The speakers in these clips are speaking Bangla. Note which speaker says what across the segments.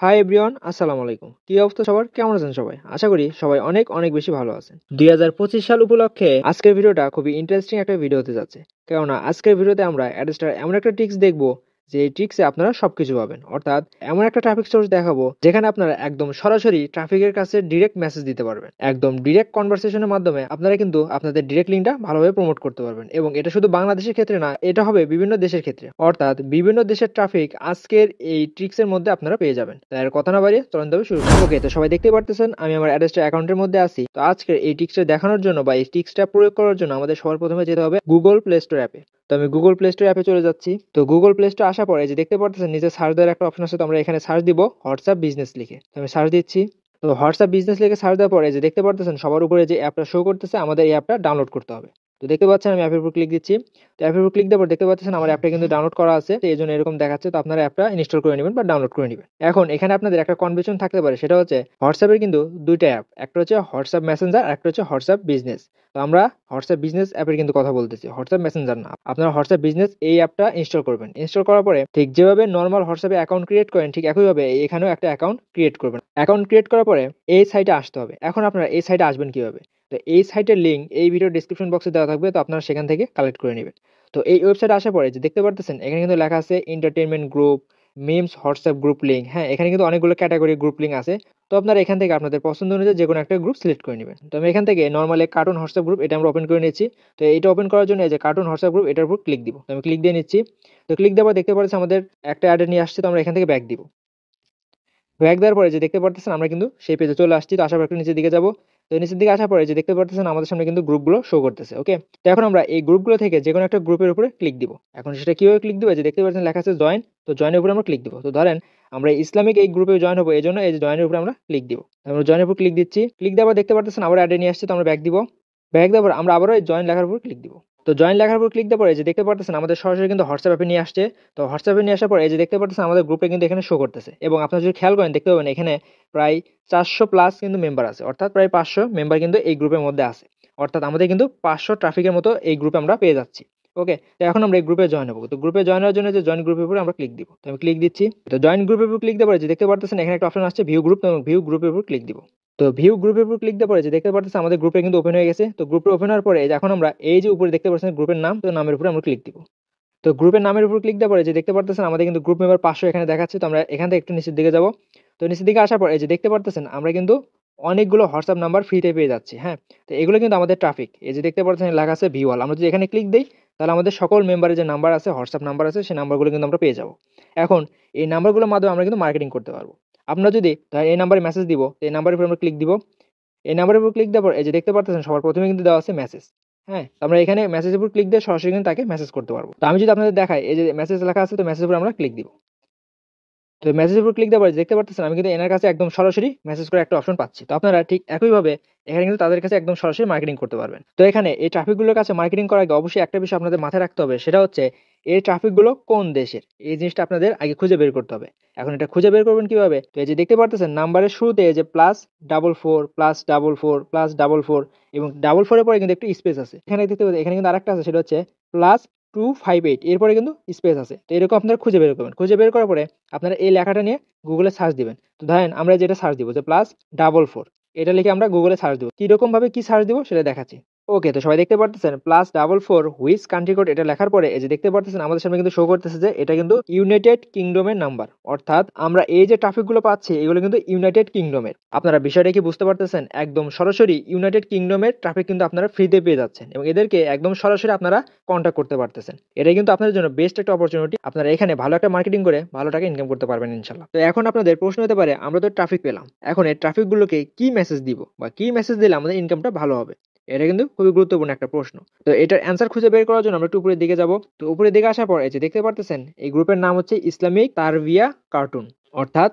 Speaker 1: হাই এভরিওয়ান, আসসালামু আলাইকুম। কি অবস্থা সবার? কেমন আছেন সবাই? আশা করি সবাই অনেক অনেক বেশি ভালো আছেন। 2025 সাল উপলক্ষে আজকের ভিডিওটা খুবই ইন্টারেস্টিং একটা ভিডিও হতে যাচ্ছে। কেননা আজকের ভিডিওতে আমরা অ্যাডস্টার এমন একটা ট্রিক্স দেখবো যে এই ট্রিক্সে আপনারা সবকিছু পাবেন। অর্থাৎ এমন একটা ট্রাফিক সোর্স দেখাবো যেখানে আপনারা একদম সরাসরি ট্রাফিকের কাছে ডিরেক্ট মেসেজ দিতে পারবেন। একদম ডিরেক্ট কনভারসেশনের মাধ্যমে আপনারা কিন্তু আপনাদের ডিরেক্ট লিঙ্কটা ভালোভাবে প্রমোট করতে পারবেন। এবং এটা শুধু বাংলাদেশের ক্ষেত্রে না, এটা হবে বিভিন্ন দেশের ক্ষেত্রে। অর্থাৎ বিভিন্ন দেশের ট্রাফিক আজকের এই ট্রিক্সের মধ্যে আপনারা পেয়ে যাবেন। তাই আর কথা না বাড়িয়ে চলুন তবে শুরু করি। ওকে, তো সবাই দেখতে পারতেছেন আমি আমার অ্যাডস্টার অ্যাকাউন্টের মধ্যে আছি। তো আজকের এই ট্রিক্সটা দেখানোর জন্য বা এই ট্রিক্সটা প্রয়োগ করার জন্য আমাদের সবার প্রথমে যেতে হবে গুগল প্লে স্টোর অ্যাপে। তো আমি গুগল প্লে স্টোর অ্যাপে চলে যাচ্ছি। তো গুগল প্লে স্টোর আসার পরে যে দেখতে পারতেছেন নিচে সার্চ দেওয়ার একটা অপশন আছে। তো আমরা এখানে সার্চ দিব হোয়াটসঅ্যাপ বিজনেস লিখে। তো আমি সার্চ দিচ্ছি। তো হোয়াটসঅ্যাপ বিজনেস লিখে সার্চ দেওয়ার পরে যে দেখতে পারতেছেন সবার উপরে যে অ্যাপটা শো করতেছে, আমাদের এই অ্যাপটা ডাউনলোড করতে হবে। তো দেখতে পাচ্ছেন আমি অ্যাপের উপর ক্লিক দিচ্ছি। তো অ্যাপের উপর ক্লিক দেওয়ার পর দেখতে পাচ্ছেন আমার অ্যাপটা কিন্তু ডাউনলোড করা আছে। তো এই জন্য এরকম দেখাচ্ছে। তো আপনারা অ্যাপটা ইনস্টল করে নেবেন বা ডাউনলোড করে নেবেন। এখন এখানে আপনাদের একটা কনফিউশন থাকতে পারে, সেটা হচ্ছে হোয়াটসঅ্যাপের কিন্তু দুইটা অ্যাপ, একটা হচ্ছে হোয়াটসঅ্যাপ মেসেঞ্জার, একটা হচ্ছে হোয়াটসঅ্যাপ বিজনেস। তো আমরা হোয়াটসঅ্যাপ বিজনেস অ্যাপের কিন্তু কথা বলতেছি, হোয়াটসঅ্যাপ মেসেঞ্জার না। আপনারা হোয়াটসঅ্যাপ বিজনেস এই অ্যাপটা ইনস্টল করবেন। ইনস্টল করার পরে ঠিক যেভাবে নর্মাল হোয়াটসঅ্যাপে অ্যাকাউন্ট ক্রিয়েট করেন, ঠিক একইভাবে এখানেও একটা অ্যাকাউন্ট ক্রিয়েট করবেন। অ্যাকাউন্ট ক্রিয়েট করার পরে এই সাইটে আসতে হবে। এখন আপনারা এই সাইটে আসবেন কিভাবে? তো এই সাইটের লিঙ্ক এই ভিডিও ডিসক্রিপশন বক্সে দেওয়া থাকবে। তো আপনারা সেখান থেকে কালেক্ট করে নেবেন। তো এই ওয়েবসাইটে আসার পরে যে দেখতে পারতেছেন এখানে কিন্তু লেখা আছে entertainment group, memes, WhatsApp group link. হ্যাঁ, এখানে কিন্তু অনেকগুলো ক্যাটাগরি গ্রুপ লিঙ্ক আছে। তো আপনারা এখান থেকে আপনাদের পছন্দ অনুযায়ী যে কোনো একটা গ্রুপ সিলেক্ট করে নেবেন। তো আমি এখান থেকে নর্মালি কার্টুন হোয়াটসঅ্যাপ গ্রুপ এটা আমরা ওপেন করে নিচ্ছি। তো এইটা ওপেন করার জন্য এই যে কার্টুন হোয়াটসঅ্যাপ গ্রুপ এটার উপর ক্লিক দিব। তো আমি ক্লিক দিয়ে নিচ্ছি। তো ক্লিক দেওয়ার পর দেখতে পাচ্ছেন আমাদের একটা অ্যাড নিয়ে আসছে। তো আমরা এখান থেকে ব্যাক দিব। ব্যাক দেওয়ার পরে যে দেখতে পারতেছেন আমরা কিন্তু সেই পেজে চলে আসছি। তো আসার পর একটু নিচের দিকে যাব। তো নিচের দিকে আসার পরে যে দেখতে পারতেছেন আমাদের সামনে কিন্তু গ্রুপগুলো শো করতেছে। ওকে, তো এখন আমরা এই গ্রুপগুলো থেকে যে কোনো একটা গ্রুপের উপরে ক্লিক দিব। এখন সেটা কিভাবে ক্লিক দিব? যে দেখতে পাচ্ছেন লেখা আছে জয়েন। তো জয়েনের উপরে আমরা ক্লিক দিব। তো ধরেন আমরা ইসলামিক এই গ্রুপে জয়েন হবো, এই জন্য এই যে জয়েনের উপরে আমরা ক্লিক দিব। আমরা জয়েনের উপর ক্লিক দিচ্ছি। ক্লিক দেওয়ার পর দেখতে পারতেছেন আবার অ্যাডে নিয়ে আসছে। তো আমরা ব্যাক দিব। ব্যাক দেওয়ার পর আমরা আবারও এই জয়েন লেখার উপর ক্লিক দিব। তো জয়েন লেখার উপর ক্লিক দেওয়ার পরে যে দেখতে পারতেছেন আমাদের সরাসরি কিন্তু হোয়াটসঅ্যাপ অ্যাপে নিয়ে আসছে। তো হোয়াটসঅ্যাপে নিয়ে আসার পরে এই যে দেখতে পারতেছেন আমাদের গ্রুপে কিন্তু এখানে শো করতেছে। এবং আপনারা যদি খেয়াল করেন দেখতে পাবেন এখানে প্রায় 400 প্লাস কিন্তু মেম্বার আছে। অর্থাৎ প্রায় 500 মেম্বার কিন্তু এই গ্রুপের মধ্যে আছে। অর্থাৎ আমাদের কিন্তু 500 ট্রাফিকের মতো এই গ্রুপে আমরা পেয়ে যাচ্ছি। ওকে, তো এখন আমরা এই গ্রুপে জয়েন হবো। তো গ্রুপে জয়েন হওয়ার জন্য যে জয়েন গ্রুপের উপরে আমরা ক্লিক দিব। তো আমি ক্লিক দিচ্ছি। তো জয়েন গ্রুপের উপর ক্লিক দেওয়ার পরে যে দেখতে পারতেছেন এখানে একটা অপশন আসছে ভিউ গ্রুপ। তো ভিউ গ্রুপের উপর ক্লিক দিব। তো ভিউ গ্রুপের উপর ক্লিক দেওয়ার পরে যে দেখতে পারতেছেন আমাদের গ্রুপে কিন্তু ওপেন হয়ে গেছে। তো গ্রুপে ওপেন হওয়ার পরে এখন আমরা এই যে উপরে দেখতে পাচ্ছেন গ্রুপের নাম, তো নামের উপরে আমরা ক্লিক দিব। তো গ্রুপের নামের উপর ক্লিক দেওয়ার পরে যে দেখতে পারতেছেন আমাদের কিন্তু গ্রুপ মেম্বার 500 এখানে দেখাচ্ছে। তো আমরা এখান থেকে একটু নিচের দিকে যাব। তো নিচের দিকে আসার পরে যে দেখতে পারতেছেন আমরা কিন্তু অনেকগুলো হোয়াটসঅ্যাপ নাম্বার ফ্রিতে পেয়ে যাচ্ছি। হ্যাঁ, তো এগুলো কিন্তু আমাদের ট্রাফিক। এই যে দেখতে পাচ্ছেন লেখা আছে ভিউ অল। আমরা যদি এখানে ক্লিক দিই তাহলে আমাদের সকল মেম্বারের যে নাম্বার আছে, হোয়াটসঅ্যাপ নাম্বার আছে, সেই নাম্বারগুলো কিন্তু আমরা পেয়ে যাব। এখন এই নাম্বারগুলোর মাধ্যমে আমরা কিন্তু মার্কেটিং করতে পারবো। আপনারা যদি এই নাম্বারে মেসেজ দিব, এই নাম্বারের উপর আমরা ক্লিক দিব। এই নাম্বারের উপর ক্লিক দেওয়ার পর এই যে দেখতে পারতেছেন সবার প্রথমে কিন্তু দেওয়া আছে মেসেজ। হ্যাঁ, তো আমরা এখানে মেসেজের উপর ক্লিক দিয়ে সরাসরি কিন্তু তাকে মেসেজ করতে পারবো। তো আমি যদি আপনাদের দেখাই এই যে মেসেজ লেখা আছে, তো মেসেজের উপর আমরা ক্লিক দিব। তো মেসেজের উপর ক্লিক দেওয়ার পরে দেখতে পারতেছেন আমি কিন্তু এনার কাছে একদম সরাসরি মেসেজ করে একটা অপশন পাচ্ছি। তো আপনারা ঠিক একইভাবে এখানে কিন্তু তাদের কাছে একদম সরাসরি মার্কেটিং করতে পারবেন। তো এখানে এই ট্রাফিকগুলোর কাছে মার্কেটিং করার আগে অবশ্যই একটা বিষয় আপনাদের মাথায় রাখতে হবে, সেটা হচ্ছে এই ট্রাফিকগুলো কোন দেশের, এই জিনিসটা আপনাদের আগে খুঁজে বের করতে হবে। এখন এটা খুঁজে বের করবেন কিভাবে? তো এই যে দেখতে পারতেছেন নাম্বারের শুরুতে এই যে +44+44+44 এবং 44 এর পরে কিন্তু একটু স্পেস আছে। এখানে দেখতে পাচ্ছেন এখানে কিন্তু আরেকটা আছে, সেটা হচ্ছে +258 এরপরে কিন্তু স্পেস আছে। তো এরকম আপনারা খুঁজে বের করবেন। খুঁজে বের করার পরে আপনারা এই লেখাটা নিয়ে গুগলে সার্চ দিবেন। তো ধরেন আমরা যেটা সার্চ দিব যে +44 এটা লিখে আমরা গুগলে সার্চ দিব। কিরকম ভাবে কি সার্চ দিব সেটা দেখাচ্ছি। ওকে, তো সবাই দেখতে পারতেছেন +44 হুইচ কান্ট্রি কোড এটা লেখার পরে এই যে দেখতে পারতেছেন আমাদের সামনে কিন্তু শো করতেছে যে এটা কিন্তু ইউনাইটেড কিংডমের নাম্বার। অর্থাৎ আমরা এই যে ট্রাফিক গুলো পাচ্ছি এগুলো কিন্তু ইউনাইটেড কিংডমের। আপনারা বিষয়টা কি বুঝতে পারতেছেন? একদম সরাসরি ইউনাইটেড কিংডমের ট্রাফিক কিন্তু আপনারা ফ্রিতে পেয়ে যাচ্ছেন এবং এদেরকে একদম সরাসরি আপনারা কন্ট্যাক্ট করতে পারতেছেন। এটাই কিন্তু আপনাদের জন্য বেস্ট একটা অপরচুনিটি। আপনারা এখানে ভালো একটা মার্কেটিং করে ভালো টাকা ইনকাম করতে পারবেন ইনশাল্লাহ। তো এখন আপনাদের প্রশ্ন হতে পারে আমরা তো ট্রাফিক পেলাম, এখন এই ট্রাফিক গুলোকে কি মেসেজ দিব বা কি মেসেজ দিলে আমাদের ইনকামটা ভালো হবে? এটা কিন্তু খুবই গুরুত্বপূর্ণ একটা প্রশ্ন। তো এটার অ্যান্সার খুঁজে বের করার জন্য আমরা একটু উপরের দিকে যাব। তো উপরের দিকে আসার পর এই যে দেখতে পারতেছেন এই গ্রুপের নাম হচ্ছে ইসলামিক তারবিয়া কার্টুন। অর্থাৎ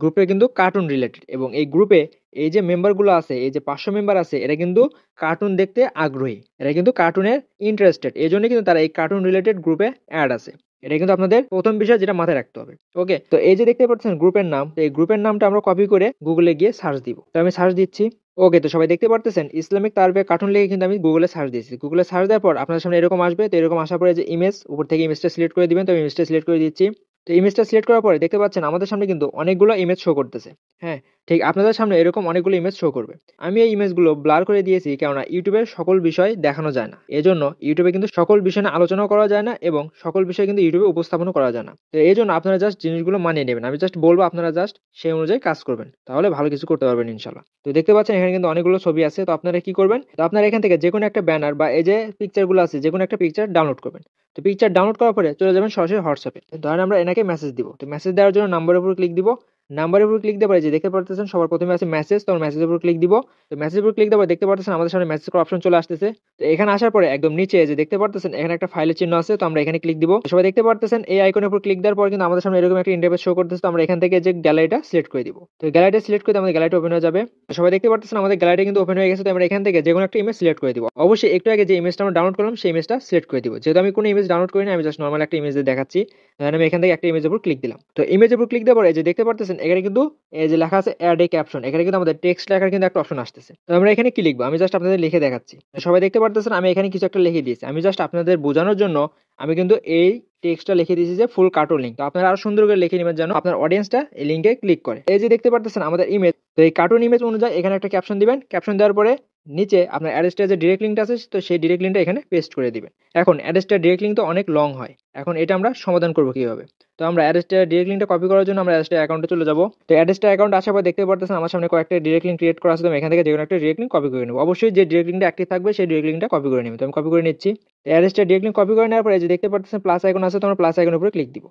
Speaker 1: গ্রুপে কিন্তু কার্টুন রিলেটেড এবং এই গ্রুপে এই যে মেম্বারগুলো আছে, এই যে 500 মেম্বার আছে, এরা কিন্তু কার্টুন দেখতে আগ্রহী, এরা কিন্তু কার্টুনের ইন্টারেস্টেড। এই জন্য কিন্তু তারা এই কার্টুন রিলেটেড গ্রুপে অ্যাড আছে। এটা কিন্তু আপনাদের প্রথম বিষয় যেটা মাথায় রাখতে হবে। ওকে, তো এই যে দেখতে পাচ্ছেন গ্রুপের নাম, তো এই গ্রুপের নামটা আমরা কপি করে গুগলে গিয়ে সার্চ দিব। তো আমি সার্চ দিচ্ছি। ওকে, তো সবাই দেখতে পারতেছেন ইসলামিক তারবিয়া কার্টুন লিখে কিন্তু আমি গুগলে সার্চ দিয়েছি। গুগলে সার্চ দেওয়ার পর আপনার সামনে এরকম আসবে। তো এরকম আসার পরে যে ইমেজ উপর থেকে ইমেজটা সিলেক্ট করে দিবেন। তো আমি ইমেজটা সিলেক্ট করে দিচ্ছি। তো ইমেজটা সিলেক্ট করার পরে দেখতে পাচ্ছেন আমাদের সামনে কিন্তু অনেকগুলো ইমেজ শো করতেছে। হ্যাঁ, ঠিক আপনাদের সামনে এরকম অনেকগুলো ইমেজ শো করবে। আমি এই ইমেজগুলো ব্লার করে দিয়েছি, কেননা ইউটিউবে সকল বিষয় দেখানো যায় না। এজন্য ইউটিউবে কিন্তু সকল বিষয় নিয়ে আলোচনাও করা যায় না এবং সকল বিষয় কিন্তু ইউটিউবে উপস্থাপনও করা যায় না। তো এজন্য আপনারা জাস্ট জিনিসগুলো মানিয়ে নেবেন। আমি জাস্ট বলবো, আপনারা জাস্ট সেই অনুযায়ী কাজ করবেন। তাহলে ভালো কিছু করতে পারবেন ইনশাআল্লাহ। তো দেখতে পাচ্ছেন এখানে কিন্তু অনেকগুলো ছবি আছে। তো আপনারা কি করবেন? তো আপনারা এখান থেকে যেকোনো একটা ব্যানার বা এই যে পিকচারগুলো আছে, যেকোনো একটা পিকচার ডাউনলোড করবেন। তো পিকচার ডাউনলোড করার পরে চলে যাবেন সরাসরি হোয়াটসঅ্যাপে। ধরেন আমরা এনাকে মেসেজ দিব। তো মেসেজ দেওয়ার জন্য নাম্বারের উপর ক্লিক দিব। নাম্বারের উপর ক্লিক দেওয়ার পরে যে দেখতে পারতেছেন সবার প্রথমে আছে মেসেজ, তো মেসেজের উপর ক্লিক দিব। তো মেসেজের উপর ক্লিক দেওয়ার পরে দেখতে পারতেছেন আমাদের সামনে মেসেজ করার অপশন চলে আসতেছে। তো এখানে আসার পরে একদম নিচে যে দেখতে পারতেছেন এখানে একটা ফাইলের চিহ্ন আছে, তো আমরা এখানে ক্লিক দিব। সবাই দেখতে পারতেছেন এই আইকনের উপর ক্লিক দেওয়ার পর কিন্তু আমাদের সামনে এরকম একটা ইন্টারফেস শো করতেছে। তো আমরা এখান থেকে যে গ্যালারিটা সিলেক্ট করে দিব। তো গ্যালারিটা সিলেক্ট করে আমাদের গ্যালারিটা ওপেন হয়ে যাবে। সবাই দেখতে পারতেছেন আমাদের গ্যালারিটা কিন্তু ওপেন হয়ে গেছে। তো আমরা এখান থেকে যেকোনো একটা ইমেজ সিলেক্ট করে দিব। অবশ্যই একটু আগে যে ইমেজটা আমরা ডাউনলোড করলাম সেই ইমেজটা সিলেক্ট করে দিব। যেহেতু আমি কোনো ইমেজ ডাউনলোড করিনি, আমি জাস্ট নরমাল একটা ইমেজ দেখাচ্ছি। আমি এখান থেকে একটা ইমেজের উপর ক্লিক দিলাম। তো ইমেজের উপর ক্লিক দেওয়ার পরে যে দেখতে পারতেছেন এখানে কিন্তু এই যে লেখা আছে অ্যাড এ ক্যাপশন, এখানে কিন্তু আমাদের টেক্সট লেখার কিন্তু একটা অপশন আসতেছে। তো আমরা এখানে কি লিখবো? আমি জাস্ট আপনাদের লিখে দেখাচ্ছি। সবাই দেখতে পারতেছেন আমি এখানে কিছু একটা লিখে দিয়েছি। আমি জাস্ট আপনাদের বোঝানোর জন্য আমি কিন্তু এই টেক্সটটা লিখে দিয়েছি যে ফুল কার্টুন লিঙ্ক। তো আপনারা আরো সুন্দর করে লিখে নেবেন যেন আপনার অডিয়েন্সটা এই লিঙ্কে ক্লিক করে। এই যে দেখতে পারতেছেন আমাদের ইমেজ, তো এই কার্টুন ইমেজ অনুযায়ী এখানে একটা ক্যাপশন দিবেন। ক্যাপশন দেওয়ার পরে নিচে আপনার অ্যাড্রেসটা যে ডিরেক্ট লিঙ্কটা আছে, তো সেই ডিরেক্ট লিঙ্কটা এখানে পেস্ট করে দিবেন। এখন অ্যাড্রেসটা ডিরেক্ট লিঙ্ক তো অনেক লং হয়। এখন এটা আমরা সমাধান করবো কিভাবে? তো আমরা অ্যাড্রেসটা ডিরেক্ট লিঙ্কটা কপি করার জন্য আমরা অ্যাড্রেসটা অ্যাকাউন্টে চলে যাব। তো অ্যাড্রেসটা অ্যাকাউন্ট আসার পর দেখতে পারতেছেন আমার সামনে কয়েকটা ডিরেক্ট লিঙ্ক ক্রিয়েট করা আছে। তো আমি এখান থেকে যেকোনো একটা ডিরেক্ট লিঙ্ক কপি করে নেব। অবশ্যই যে ডিরেক্ট লিঙ্কটা অ্যাক্টিভ থাকবে সেই ডিরেক্ট লিঙ্কটা কপি করে নেবেন। তো আমি কপি করে নিচ্ছি। অ্যাড্রেসটা ডিরেক্ট লিঙ্ক কপি করে নেওয়ার পরে যে দেখতে পারতেছেন প্লাস আইকন আছে, তো আমরা প্লাস আইকনের উপরে ক্লিক দিব।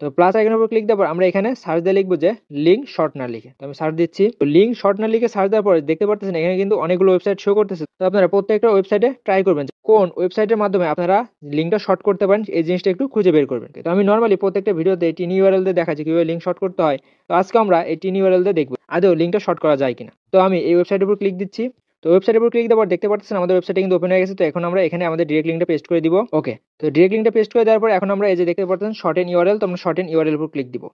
Speaker 1: তো প্লাস আইকনের উপর ক্লিক দেওয়ার পর আমরা এখানে সার্চ দিয়ে লিখবো যে লিঙ্ক শর্ট না লিখে। তো আমি সার্চ দিচ্ছি। তো লিঙ্ক শর্ট না লিখে সার্চ দেওয়ার পরে দেখতে পারতেছেন এখানে কিন্তু অনেকগুলো ওয়েবসাইট শো করতেছে। তো আপনারা প্রত্যেকটা ওয়েবসাইটে ট্রাই করবেন যে কোন ওয়েবসাইটের মাধ্যমে আপনারা লিঙ্কটা শর্ট করতে পারেন, এই জিনিসটা একটু খুঁজে বের করবেন। তো আমি নর্মালি প্রত্যেকটা ভিডিওতে টিন ইউআরএল দিয়ে দেখাচ্ছি কিভাবে লিঙ্ক শর্ট করতে হয়। তো আজকে আমরা এই টিন ইউআরএল দিয়ে দেখবো আদৌ লিঙ্কটা শর্ট করা যায় কিনা। তো আমি এই ওয়েবসাইটের উপর ক্লিক দিচ্ছি। তো ওয়েবসাইটের উপর ক্লিক দেওয়ার পর দেখতে পাচ্ছেন আমাদের ওয়েবসাইটে কিন্তু ওপেন হয়ে গেছে। তো এখন আমরা এখানে আমাদের ডিরেক্ট লিঙ্কটা পেস্ট করে দিব। ওকে, তো ডিরেক্ট লিঙ্কটা পেস্ট করে দেওয়ার পর এখন আমরা এই যে দেখতে পাচ্ছেন শর্ট এন ইউআরএল, তো আমরা শর্ট এন ইউআরএল উপর ক্লিক দিব।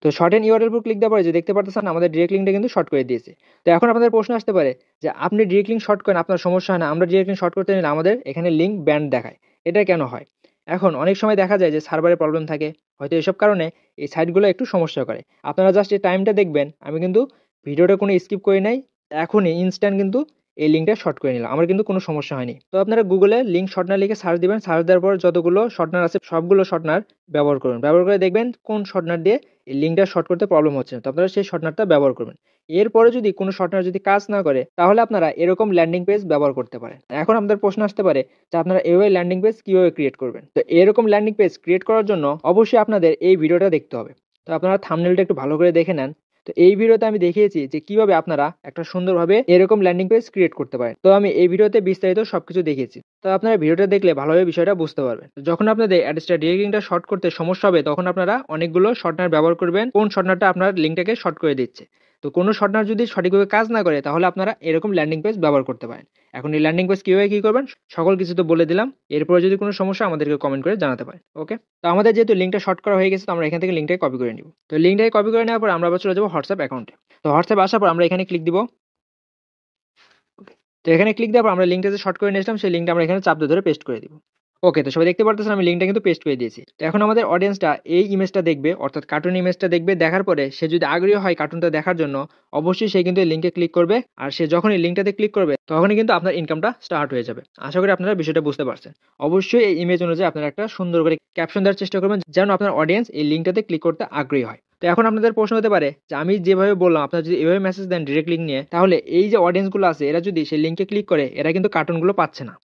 Speaker 1: তো শর্ট এন ইউআরএল উপর ক্লিক দেওয়ার পরে যে দেখতে পাচ্ছেন আমাদের ডিরেক্ট লিঙ্কটা কিন্তু শর্ট করে দিয়েছে। তো এখন আপনাদের প্রশ্ন আসতে পারে যে আপনি ডিরেক্ট লিঙ্ক শর্ট করেন, আপনার সমস্যা হয় না, আমরা ডিরেক্ট লিঙ্ক শর্ট করতে নিলে আমাদের এখানে লিঙ্ক ব্যান্ড দেখায়। এটা কেন হয়? এখন অনেক সময় দেখা যায় যে সার্ভারে প্রবলেম থাকে, হয়তো এসব কারণে এই সাইটগুলো একটু সমস্যা করে। আপনারা জাস্ট এই টাইমটা দেখবেন, আমি কিন্তু ভিডিওটা কোনো স্কিপ করি নাই, এখনই ইনস্ট্যান্ট কিন্তু এই লিঙ্কটা শর্ট করে নিলাম, আমার কিন্তু কোনো সমস্যা হয়নি। তো আপনারা গুগলে লিঙ্ক শর্টনার লিখে সার্চ দিবেন। সার্চ দেওয়ার পর যতগুলো শর্টনার আছে সবগুলো শর্টনার ব্যবহার করুন। ব্যবহার করে দেখবেন কোন শর্টনার দিয়ে এই লিঙ্কটা শর্ট করতে প্রবলেম হচ্ছে না। তো আপনারা সেই শর্টনারটা ব্যবহার করবেন। এরপরে যদি কোনো শর্টনার যদি কাজ না করে, তাহলে আপনারা এরকম ল্যান্ডিং পেজ ব্যবহার করতে পারেন। এখন আপনাদের প্রশ্ন আসতে পারে যে আপনারা এভাবে ল্যান্ডিং পেজ কিভাবে ক্রিয়েট করবেন। তো এরকম ল্যান্ডিং পেজ ক্রিয়েট করার জন্য অবশ্যই আপনাদের এই ভিডিওটা দেখতে হবে। তো আপনারা থাম্বনেলটা একটু ভালো করে দেখে নেন। তো এই ভিডিওতে আমি দেখিয়েছি যে কিভাবে আপনারা একটা সুন্দরভাবে এরকম ল্যান্ডিং পেজ ক্রিয়েট করতে পারেন। তো আমি এই ভিডিওতে বিস্তারিত সবকিছু দেখিয়েছি। তো আপনারা ভিডিওটা দেখলে ভালোভাবে বিষয়টা বুঝতে পারবেন। তো যখন আপনাদের অ্যাড্রেসটা ডিরেক্ট লিঙ্কটা শর্ট করতে সমস্যা হবে, তখন আপনারা অনেকগুলো শর্টনার ব্যবহার করবেন। কোন শর্টনারটা আপনার লিঙ্কটাকে শর্ট করে দিচ্ছে। তো কোনো শর্টনার যদি সঠিকভাবে কাজ না করে, তাহলে আপনারা এরকম ল্যান্ডিং পেজ ব্যবহার করতে পারেন। এখন এই ল্যান্ডিং পেজ কিভাবে কি করবেন সকল কিছু তো বলে দিলাম। এরপরে যদি কোনো সমস্যা আমাদেরকে কমেন্ট করে জানাতে পারেন। ওকে, তো আমাদের যেহেতু লিঙ্কটা শর্ট করা হয়ে গেছে, তো আমরা এখান থেকে লিঙ্কটাকে কপি করে নিব। তো লিঙ্কটাকে কপি করে নেওয়ার পর আমরা আবার চলে যাবো হোয়াটসঅ্যাপ অ্যাকাউন্টে। তো হোয়াটসঅ্যাপ আসার পর আমরা এখানে ক্লিক দিব। তো এখানে ক্লিক দেওয়ার পর আমরা লিঙ্কটা যে শর্ট করে নিয়েছিলাম সেই লিঙ্কটা আমরা এখানে চাপ দিয়ে ধরে পেস্ট করে দিব। ওকে, তো সবাই দেখতে পারতেছেন আমি লিঙ্কটা কিন্তু পেস্ট করে দিয়েছি। তো এখন আমাদের অডিয়েন্সটা এই ইমেজটা দেখবে, অর্থাৎ কার্টুন ইমেজটা দেখবে। দেখার পরে সে যদি আগ্রহী হয় কার্টুনটা দেখার জন্য, অবশ্যই সে কিন্তু এই লিঙ্কে ক্লিক করবে। আর সে যখনই লিঙ্কটাতে ক্লিক করবে তখনই কিন্তু আপনার ইনকামটা স্টার্ট হয়ে যাবে। আশা করি আপনারা বিষয়টা বুঝতে পারছেন। অবশ্যই এই ইমেজ অনুযায়ী আপনারা একটা সুন্দর করে ক্যাপশন দেওয়ার চেষ্টা করবেন, যেন আপনার অডিয়েন্স এই লিঙ্কটাতে ক্লিক করতে আগ্রহী হয়। তো এখন আপনাদের প্রশ্ন হতে পারে যে আমি যেভাবে বললাম আপনারা যদি এভাবে মেসেজ দেন ডিরেক্ট লিঙ্ক নিয়ে, তাহলে এই যে অডিয়েন্সগুলো আছে এরা যদি সেই লিঙ্কে ক্লিক করে, এরা কিন্তু কার্টুনগুলো পাচ্ছে না।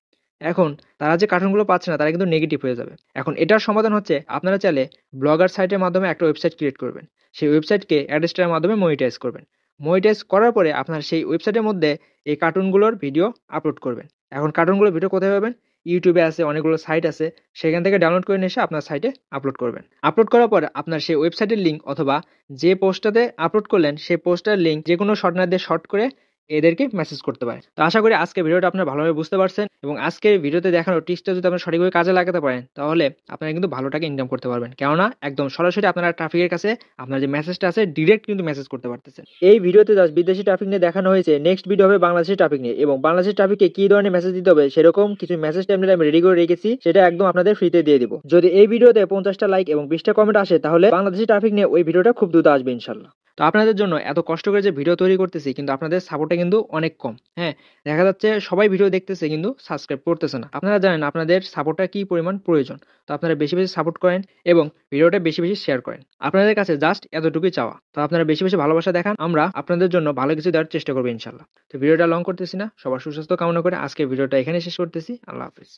Speaker 1: এখন তারা যে কার্টুনগুলো পাচ্ছে না, তারা কিন্তু নেগেটিভ হয়ে যাবে। এখন এটার সমাধান হচ্ছে আপনারা চাইলে ব্লগার সাইটের মাধ্যমে একটা ওয়েবসাইট ক্রিয়েট করবেন। সেই ওয়েবসাইটকে অ্যাডস্টারের মাধ্যমে মনিটাইজ করবেন। মনিটাইজ করার পরে আপনার সেই ওয়েবসাইটের মধ্যে এই কার্টুনগুলোর ভিডিও আপলোড করবেন। এখন কার্টুনগুলোর ভিডিও কোথায় পাবেন? ইউটিউবে আছে, অনেকগুলো সাইট আছে, সেখান থেকে ডাউনলোড করে নিয়ে এসে আপনার সাইটে আপলোড করবেন। আপলোড করার পর আপনার সেই ওয়েবসাইটের লিঙ্ক অথবা যে পোস্টটাতে আপলোড করলেন সেই পোস্টার লিঙ্ক যে কোনো শর্টনার দিয়ে শর্ট করে এদেরকে মেসেজ করতে পারেন। তো আশা করি আজকের ভিডিওটা আপনারা ভালোভাবে বুঝতে পারছেন এবং আজকের ভিডিওতে দেখানো টিপসটা যদি আপনারা সঠিকভাবে কাজে লাগাতে পারেন, তাহলে আপনারা কিন্তু ভালো টাকা ইনকাম করতে পারবেন। কেননা একদম সরাসরি আপনারা ট্রাফিকের কাছে আপনার যে মেসেজটা আছে ডিরেক্ট কিন্তু মেসেজ করতে পারতেছেন। এই ভিডিওতে জাস্ট বিদেশি ট্রাফিক নিয়ে দেখানো হয়েছে, নেক্সট ভিডিও হবে বাংলাদেশি ট্রাফিক নিয়ে এবং বাংলাদেশি ট্রাফিককে কি ধরনের মেসেজ দিতে হবে সেরকম কিছু মেসেজ টেমপ্লেট আমি রেডি করে রেখেছি, সেটা একদম আপনাদের ফ্রিতে দিয়ে দিব। যদি এই ভিডিওতে 50টা লাইক এবং 20টা কমেন্ট আসে, তাহলে বাংলাদেশি ট্রাফিক নিয়ে ওই ভিডিওটা খুব দ্রুত আসবে ইনশাল্লাহ। তো আপনাদের জন্য এত কষ্ট করে যে ভিডিও তৈরি করতেছি, কিন্তু আপনাদের সাপোর্টটা কিন্তু অনেক কম। হ্যাঁ, দেখা যাচ্ছে সবাই ভিডিও দেখতেছে কিন্তু সাবস্ক্রাইব করতেছে না। আপনারা জানেন আপনাদের সাপোর্টটা কি পরিমাণ প্রয়োজন। তো আপনারা বেশি বেশি সাপোর্ট করেন এবং ভিডিওটা বেশি বেশি শেয়ার করেন। আপনাদের কাছে জাস্ট এতটুকুই চাওয়া। তো আপনারা বেশি বেশি ভালোবাসা দেখান, আমরা আপনাদের জন্য ভালো কিছু দেওয়ার চেষ্টা করবো ইনশাল্লাহ। তো ভিডিওটা লং করতেছি না, সবার সুস্বাস্থ্য কামনা করে আজকে ভিডিওটা এখানে শেষ করতেছি। আল্লাহ হাফিজ।